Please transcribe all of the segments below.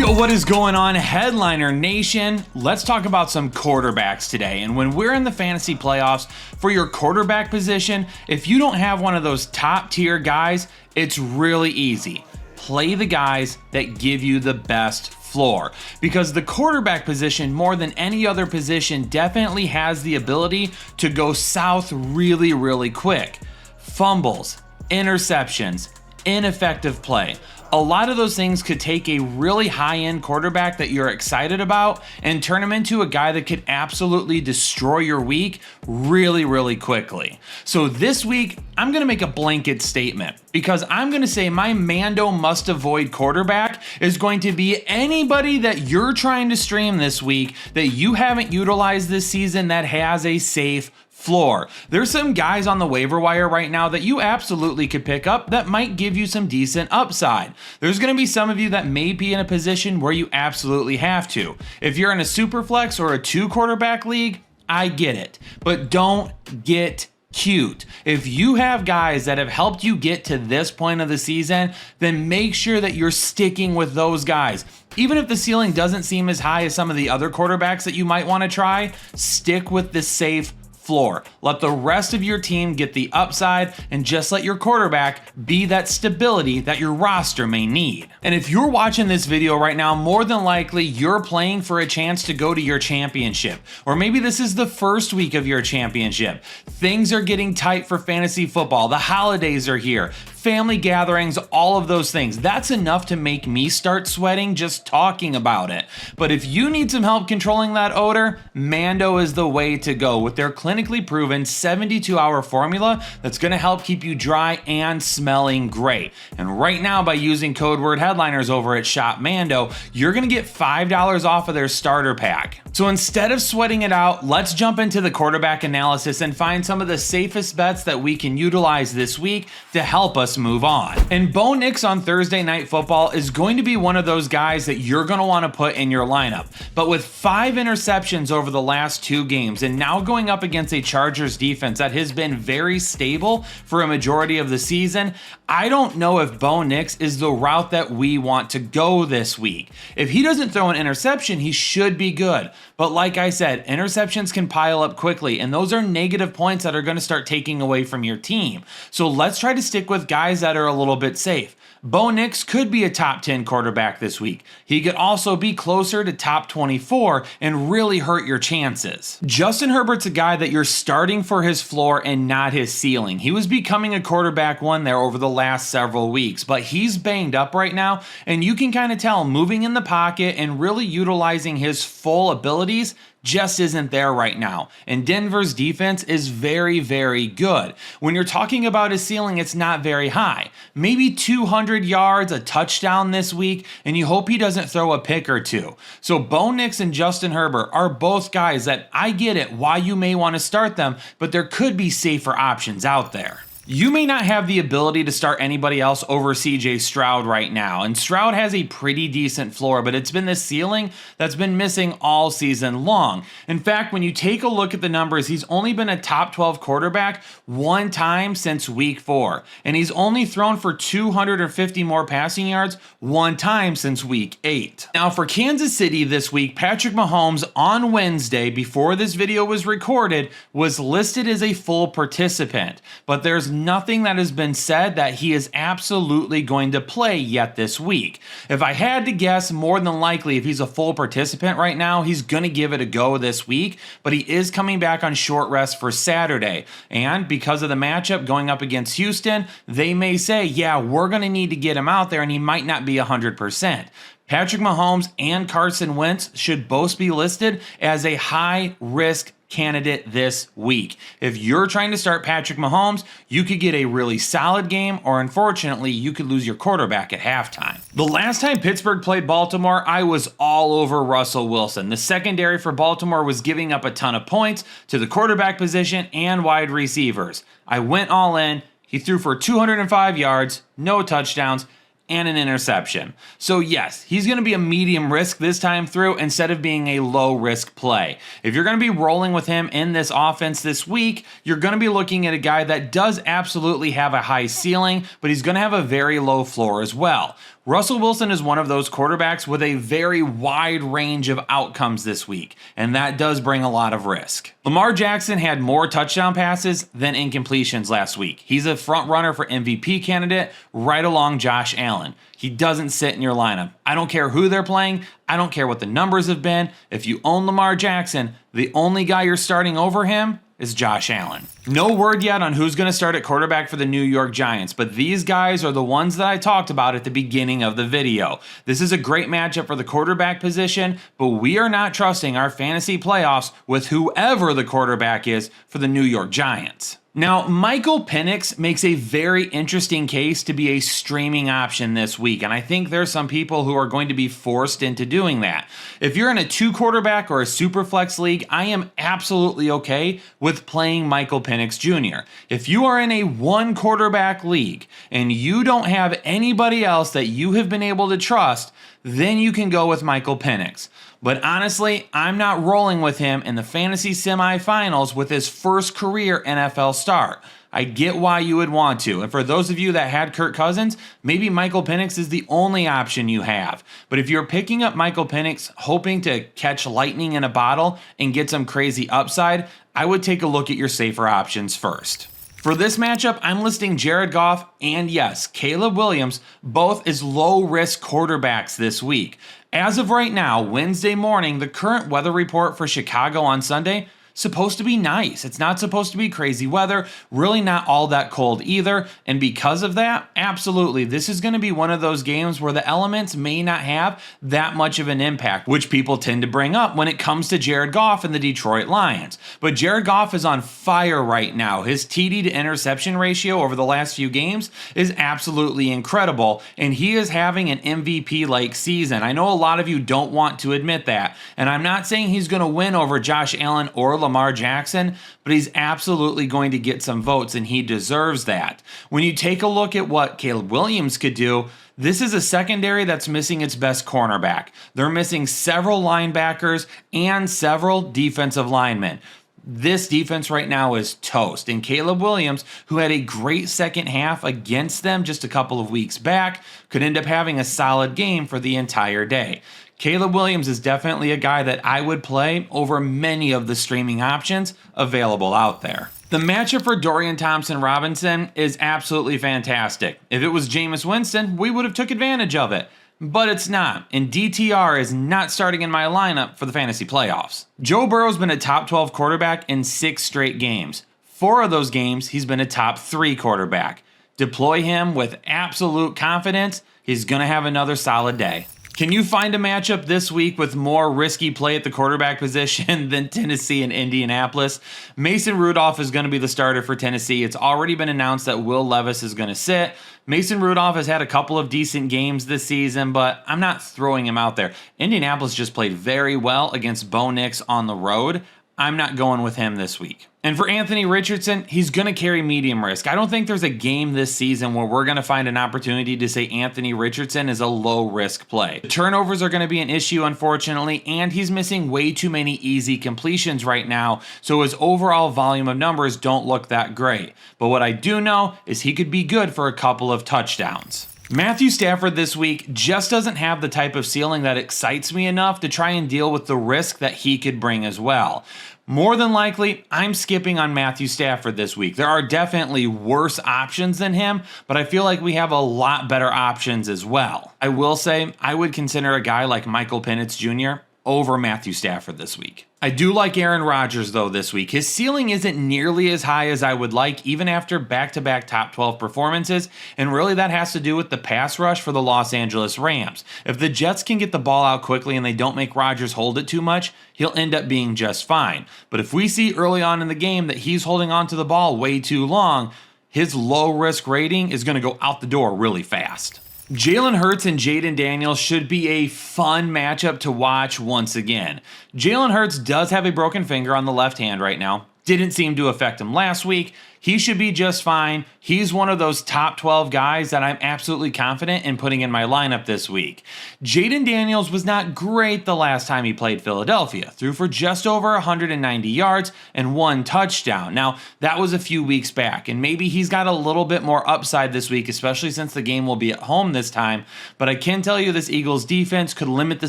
Yo, what is going on, Headliner Nation? Let's talk about some quarterbacks today. And when we're in the fantasy playoffs for your quarterback position, if you don't have one of those top tier guys, it's really easy. Play the guys that give you the best floor, because the quarterback position, more than any other position, definitely has the ability to go south really quick. Fumbles, interceptions, ineffective play. A lot of those things could take a really high-end quarterback that you're excited about and turn him into a guy that could absolutely destroy your week really quickly. So this week, I'm going to make a blanket statement because I'm going to say my Mando must-avoid quarterback is going to be anybody that you're trying to stream this week that you haven't utilized this season that has a safe floor. There's some guys on the waiver wire right now that you absolutely could pick up that might give you some decent upside. There's going to be some of you that may be in a position where you absolutely have to. If you're in a super flex or a 2 quarterback league, I get it, but don't get cute. If you have guys that have helped you get to this point of the season, then make sure that you're sticking with those guys. Even if the ceiling doesn't seem as high as some of the other quarterbacks that you might want to try, stick with the safe floor. Let the rest of your team get the upside and just let your quarterback be that stability that your roster may need. And if you're watching this video right now, more than likely you're playing for a chance to go to your championship. Or maybe this is the first week of your championship. Things are getting tight for fantasy football. The holidays are here. Family gatherings, all of those things. That's enough to make me start sweating just talking about it. But if you need some help controlling that odor, Mando is the way to go with their clinically proven 72-hour formula that's going to help keep you dry and smelling great. And right now, by using code word headliners over at Shop Mando, you're going to get $5 off of their starter pack. So instead of sweating it out, let's jump into the quarterback analysis and find some of the safest bets that we can utilize this week to help us move on. And Bo Nix on Thursday Night Football is going to be one of those guys that you're going to want to put in your lineup. But with 5 interceptions over the last 2 games and now going up against a Chargers defense that has been very stable for a majority of the season, I don't know if Bo Nix is the route that we want to go this week. If he doesn't throw an interception, he should be good. But like I said, interceptions can pile up quickly, and those are negative points that are going to start taking away from your team. So let's try to stick with guys that are a little bit safe. Bo Nix could be a top 10 quarterback this week. He could also be closer to top 24 and really hurt your chances. Justin Herbert's a guy that you're starting for his floor and not his ceiling. He was becoming a quarterback 1 there over the last several weeks, but he's banged up right now, and you can kind of tell moving in the pocket and really utilizing his full abilities just isn't there right now. And Denver's defense is very good. When you're talking about his ceiling, it's not very high. Maybe 200 yards, a touchdown this week, and you hope he doesn't throw a pick or 2. So Bo Nix and Justin Herbert are both guys that I get it why you may want to start them, but there could be safer options out there. You may not have the ability to start anybody else over CJ Stroud right now, and Stroud has a pretty decent floor, but it's been the ceiling that's been missing all season long. In fact, when you take a look at the numbers, he's only been a top 12 quarterback 1 time since week 4, and he's only thrown for 250 more passing yards 1 time since week 8. Now for Kansas City this week, Patrick Mahomes on Wednesday, before this video was recorded, was listed as a full participant, but there's nothing that has been said that he is absolutely going to play yet this week. If I had to guess, more than likely, if he's a full participant right now, he's going to give it a go this week, but he is coming back on short rest for Saturday. And because of the matchup going up against Houston, they may say, yeah, we're going to need to get him out there, and he might not be 100%. Patrick Mahomes and Carson Wentz should both be listed as a high-risk candidate this week. If you're trying to start Patrick Mahomes, you could get a really solid game, or unfortunately, you could lose your quarterback at halftime. The last time Pittsburgh played Baltimore, I was all over Russell Wilson. The secondary for Baltimore was giving up a ton of points to the quarterback position and wide receivers. I went all in. He threw for 205 yards, no touchdowns, and an interception. So yes, he's going to be a medium risk this time through instead of being a low risk play. If you're going to be rolling with him in this offense this week, you're going to be looking at a guy that does absolutely have a high ceiling, but he's going to have a very low floor as well. Russell Wilson is one of those quarterbacks with a very wide range of outcomes this week, and that does bring a lot of risk. Lamar Jackson had more touchdown passes than incompletions last week. He's a front runner for MVP candidate right along Josh Allen. He doesn't sit in your lineup. I don't care who they're playing. I don't care what the numbers have been. If you own Lamar Jackson, the only guy you're starting over him is Josh Allen. No word yet on who's going to start at quarterback for the New York Giants, but these guys are the ones that I talked about at the beginning of the video. This is a great matchup for the quarterback position, but we are not trusting our fantasy playoffs with whoever the quarterback is for the New York Giants. Now, Michael Penix makes a very interesting case to be a streaming option this week, and I think there's some people who are going to be forced into doing that. If you're in a 2-quarterback or a Superflex league, I am absolutely okay with playing Michael Penix Jr. If you are in a 1-quarterback league and you don't have anybody else that you have been able to trust, then you can go with Michael Penix. But honestly, I'm not rolling with him in the fantasy semifinals with his first career NFL start. I get why you would want to. And for those of you that had Kirk Cousins, maybe Michael Penix is the only option you have. But if you're picking up Michael Penix hoping to catch lightning in a bottle and get some crazy upside, I would take a look at your safer options first. For this matchup, I'm listing Jared Goff and yes, Caleb Williams, both as low-risk quarterbacks this week. As of right now, Wednesday morning, the current weather report for Chicago on Sunday, supposed to be nice. It's not supposed to be crazy weather, really not all that cold either. And because of that, absolutely, this is going to be one of those games where the elements may not have that much of an impact, which people tend to bring up when it comes to Jared Goff and the Detroit Lions. But Jared Goff is on fire right now. His TD to interception ratio over the last few games is absolutely incredible, and he is having an MVP-like season. I know a lot of you don't want to admit that, and I'm not saying he's going to win over Josh Allen or Lamar Jackson, but he's absolutely going to get some votes, and he deserves that. When you take a look at what Caleb Williams could do, this is a secondary that's missing its best cornerback. They're missing several linebackers and several defensive linemen. This defense right now is toast, and Caleb Williams, who had a great second half against them just a couple of weeks back, could end up having a solid game for the entire day. Caleb Williams is definitely a guy that I would play over many of the streaming options available out there. The matchup for Dorian Thompson-Robinson is absolutely fantastic. If it was Jameis Winston, we would have took advantage of it. But it's not, and DTR is not starting in my lineup for the fantasy playoffs. Joe Burrow's been a top 12 quarterback in 6 straight games. 4 of those games, he's been a top 3 quarterback. Deploy him with absolute confidence, he's going to have another solid day. Can you find a matchup this week with more risky play at the quarterback position than Tennessee and Indianapolis? Mason Rudolph is going to be the starter for Tennessee. It's already been announced that Will Levis is going to sit. Mason Rudolph has had a couple of decent games this season, but I'm not throwing him out there. Indianapolis just played very well against Bo Nix on the road. I'm not going with him this week. And for Anthony Richardson, he's going to carry medium risk. I don't think there's a game this season where we're going to find an opportunity to say Anthony Richardson is a low-risk play. The turnovers are going to be an issue, unfortunately, and he's missing way too many easy completions right now, so his overall volume of numbers don't look that great. But what I do know is he could be good for a couple of touchdowns. Matthew Stafford this week just doesn't have the type of ceiling that excites me enough to try and deal with the risk that he could bring as well. More than likely, I'm skipping on Matthew Stafford this week. There are definitely worse options than him, but I feel like we have a lot better options as well. I will say I would consider a guy like Michael Penix Jr. over Matthew Stafford this week. I do like Aaron Rodgers, though, this week. His ceiling isn't nearly as high as I would like, even after back-to-back top 12 performances, and really that has to do with the pass rush for the Los Angeles Rams. If the Jets can get the ball out quickly and they don't make Rodgers hold it too much, he'll end up being just fine. But if we see early on in the game that he's holding on to the ball way too long, his low-risk rating is going to go out the door really fast. Jalen Hurts and Jaden Daniels should be a fun matchup to watch once again. Jalen Hurts does have a broken finger on the left hand right now. Didn't seem to affect him last week. he should be just fine. He's one of those top 12 guys that I'm absolutely confident in putting in my lineup this week. Jayden Daniels was not great the last time he played Philadelphia, threw for just over 190 yards and 1 touchdown. Now, that was a few weeks back, and maybe he's got a little bit more upside this week, especially since the game will be at home this time, but I can tell you this Eagles defense could limit the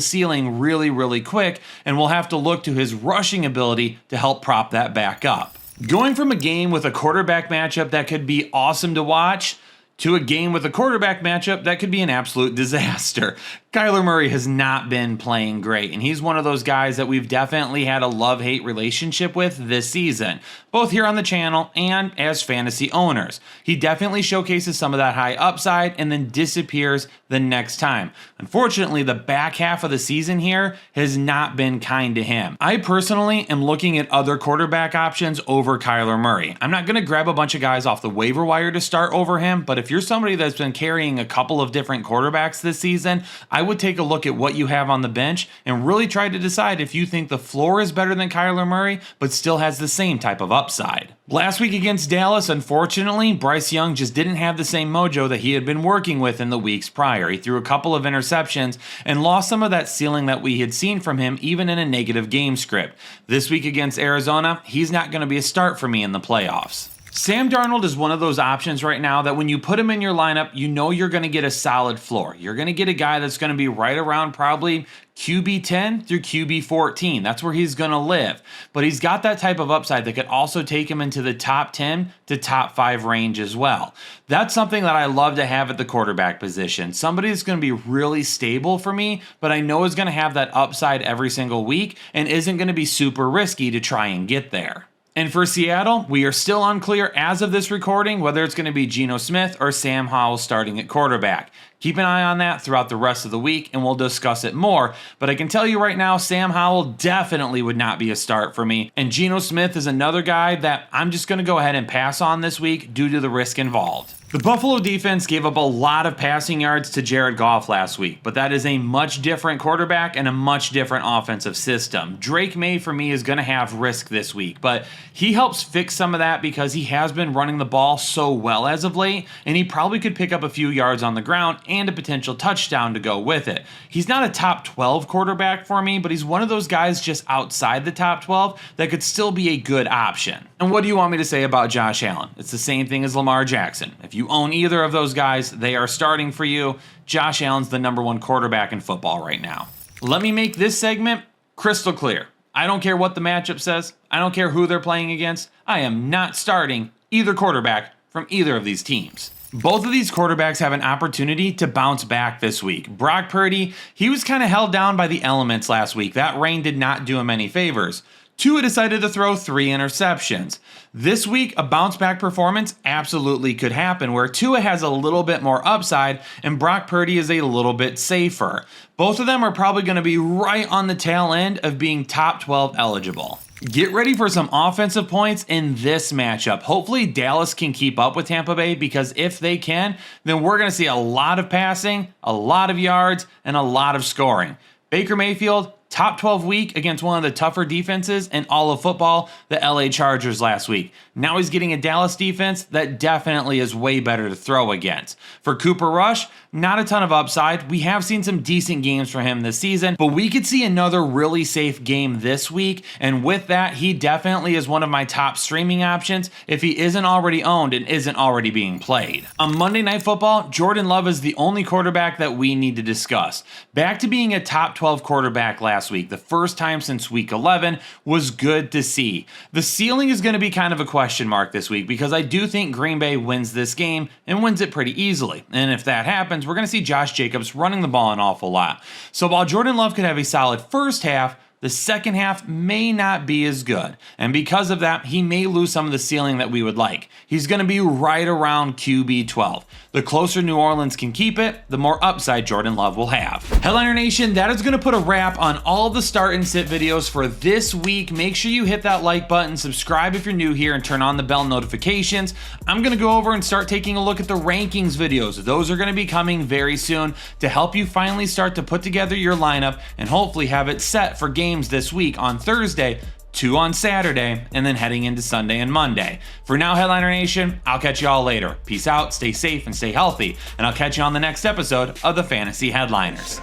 ceiling really, really quick, and we'll have to look to his rushing ability to help prop that back up. Going from a game with a quarterback matchup that could be awesome to watch to a game with a quarterback matchup that could be an absolute disaster. Kyler Murray has not been playing great, and he's one of those guys that we've definitely had a love-hate relationship with this season, both here on the channel and as fantasy owners. He definitely showcases some of that high upside and then disappears the next time. Unfortunately, the back half of the season here has not been kind to him. I personally am looking at other quarterback options over Kyler Murray. I'm not going to grab a bunch of guys off the waiver wire to start over him, but if you're somebody that's been carrying a couple of different quarterbacks this season, I would take a look at what you have on the bench and really try to decide if you think the floor is better than Kyler Murray, but still has the same type of upside. Last week against Dallas, unfortunately, Bryce Young just didn't have the same mojo that he had been working with in the weeks prior. He threw a couple of interceptions and lost some of that ceiling that we had seen from him even in a negative game script. This week against Arizona, he's not going to be a start for me in the playoffs. Sam Darnold is one of those options right now that when you put him in your lineup, you know you're going to get a solid floor. You're going to get a guy that's going to be right around probably QB 10 through QB 14. That's where he's going to live. But he's got that type of upside that could also take him into the top 10 to top 5 range as well. That's something that I love to have at the quarterback position. Somebody that's going to be really stable for me, but I know is going to have that upside every single week and isn't going to be super risky to try and get there. And for Seattle, we are still unclear as of this recording whether it's going to be Geno Smith or Sam Howell starting at quarterback. Keep an eye on that throughout the rest of the week, and we'll discuss it more. But I can tell you right now, Sam Howell definitely would not be a start for me. And Geno Smith is another guy that I'm just going to go ahead and pass on this week due to the risk involved. The Buffalo defense gave up a lot of passing yards to Jared Goff last week, but that is a much different quarterback and a much different offensive system. Drake May, for me, is going to have risk this week, but he helps fix some of that because he has been running the ball so well as of late, and he probably could pick up a few yards on the ground and a potential touchdown to go with it. He's not a top 12 quarterback for me, but he's one of those guys just outside the top 12 that could still be a good option. And what do you want me to say about Josh Allen? It's the same thing as Lamar Jackson. If you own either of those guys, they are starting for you. Josh Allen's the #1 quarterback in football right now. Let me make this segment crystal clear. I don't care what the matchup says. I don't care who they're playing against. I am not starting either quarterback from either of these teams. Both of these quarterbacks have an opportunity to bounce back this week. Brock Purdy, he was kind of held down by the elements last week. That rain did not do him any favors. Tua decided to throw 3 interceptions. This week, a bounce back performance absolutely could happen where Tua has a little bit more upside and Brock Purdy is a little bit safer. Both of them are probably going to be right on the tail end of being top 12 eligible. Get ready for some offensive points in this matchup. Hopefully Dallas can keep up with Tampa Bay because if they can, then we're going to see a lot of passing, a lot of yards, and a lot of scoring. Baker Mayfield, top 12 week against one of the tougher defenses in all of football, the LA Chargers last week. Now he's getting a Dallas defense that definitely is way better to throw against. For Cooper Rush, not a ton of upside. We have seen some decent games for him this season, but we could see another really safe game this week, and with that, he definitely is one of my top streaming options if he isn't already owned and isn't already being played. On Monday Night Football, Jordan Love is the only quarterback that we need to discuss. Back to being a top 12 quarterback last week, the first time since week 11, was good to see. The ceiling is going to be kind of a question mark this week because I do think Green Bay wins this game and wins it pretty easily, and if that happens, we're going to see Josh Jacobs running the ball an awful lot. So while Jordan Love could have a solid first half, the second half may not be as good, and because of that, he may lose some of the ceiling that we would like. He's going to be right around QB 12. The closer New Orleans can keep it, the more upside Jordan Love will have. Headliner Nation, that is going to put a wrap on all of the start and sit videos for this week. Make sure you hit that like button, subscribe if you're new here, and turn on the bell notifications. I'm going to go over and start taking a look at the rankings videos. Those are going to be coming very soon to help you finally start to put together your lineup and hopefully have it set for games this week on Thursday, 2 on Saturday, and then heading into Sunday and Monday. For now, Headliner Nation, I'll catch you all later. Peace out, stay safe, and stay healthy, and I'll catch you on the next episode of the Fantasy Headliners.